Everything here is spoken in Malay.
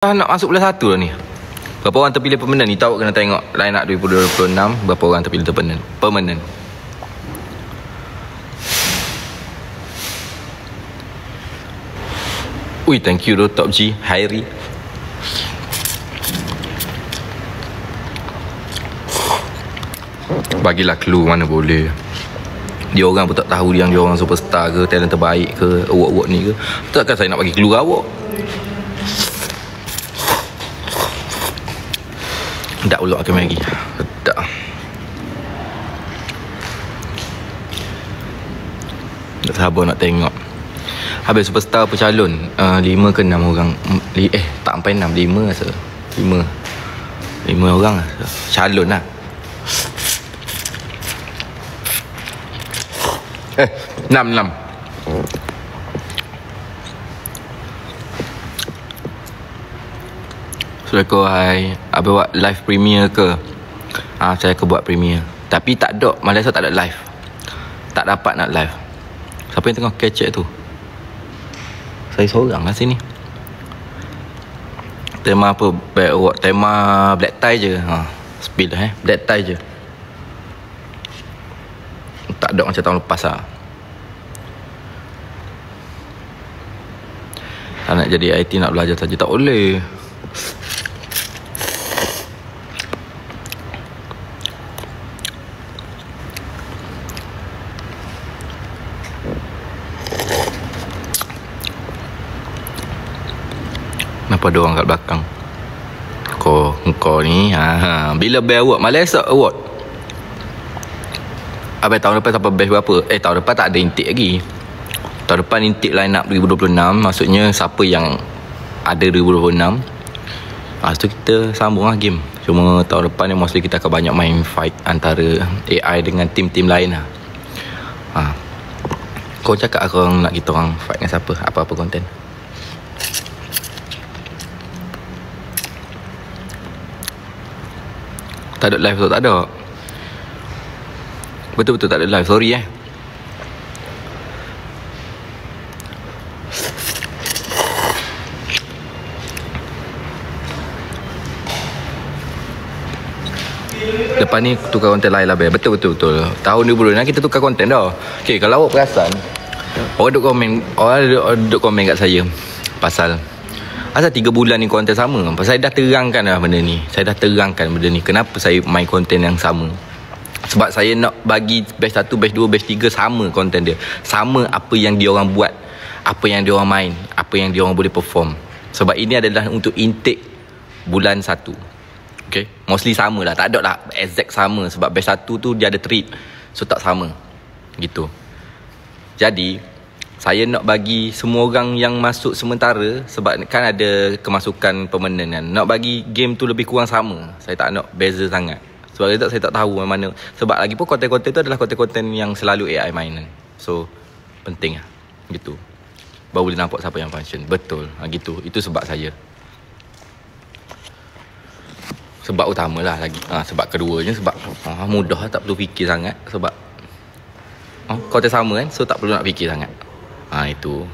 Nak masuk bulan 1 dah ni. Berapa orang terpilih permanent ni? Tahu kena tengok line up 2026. Berapa orang terpilih permanent. Ui, thank you Top G Hairi. Bagilah clue mana boleh. Dia orang pun tak tahu yang dia orang superstar ke, talent terbaik ke, award-award ni ke. Takkan saya nak bagi clue awak. Tak ulok akan lagi. Tak. Tak sabar nak tengok. Habis superstar pencalon 5 ke 6 orang. Tak sampai 6, 5 rasa. 5 orang rasa. Calon lah. 6. Assalamualaikum, hai. Abang buat live premiere ke? Saya akan buat premiere. Tapi tak ada, Malaysia tak ada live. Tak dapat nak live. Siapa yang tengah kecek tu? Saya seorang lah sini. Tema apa? Tema black tie je. Speed lah black tie je. Tak ada macam tahun lepas lah. Tak nak jadi IT, nak belajar saja tak boleh. Kenapa ada orang kat belakang? Kau ni bila best award? Malaysia award. Habis tahun depan sampai best berapa? Tahun depan tak ada intake lagi. Tahun depan intake line up 2026. Maksudnya siapa yang ada 2026. So kita sambung lah game. Cuma tahun depan ni mostly kita akan banyak main fight antara AI dengan tim-tim lain lah. Kau cakap korang nak kita orang fight dengan siapa? Apa-apa konten. Tak ada live tu, tak ada. Betul-betul tak ada live, sorry Lepas ni tukar konten lain lah. Betul. Tahun 2000 kita tukar konten dah. Okay, kalau awak perasan, orang duk komen kat saya pasal 3 bulan ni konten sama. Pasal saya dah terangkan dah benda ni. Kenapa saya main konten yang sama. Sebab saya nak bagi batch 1, batch 2, batch 3 sama konten dia. Sama apa yang dia orang buat, apa yang dia orang main, apa yang dia orang boleh perform. Sebab ini adalah untuk intake bulan 1. Okay, mostly sama lah. Tak ada lah exact sama. Sebab batch 1 tu dia ada trip, so tak sama gitu. Jadi saya nak bagi semua orang yang masuk sementara, sebab kan ada kemasukan permanent kan, nak bagi game tu lebih kurang sama. Saya tak nak beza sangat. Sebab saya tak tahu mana. Sebab lagi pun konten-konten tu adalah konten-konten yang selalu AI mainan. So penting lah gitu. Baru boleh nampak siapa yang function. Betul gitu. Itu sebab saya. Sebab utamalah lagi. Sebab keduanya sebab mudah, tak perlu fikir sangat. Sebab konten sama kan, so tak perlu nak fikir sangat. Itu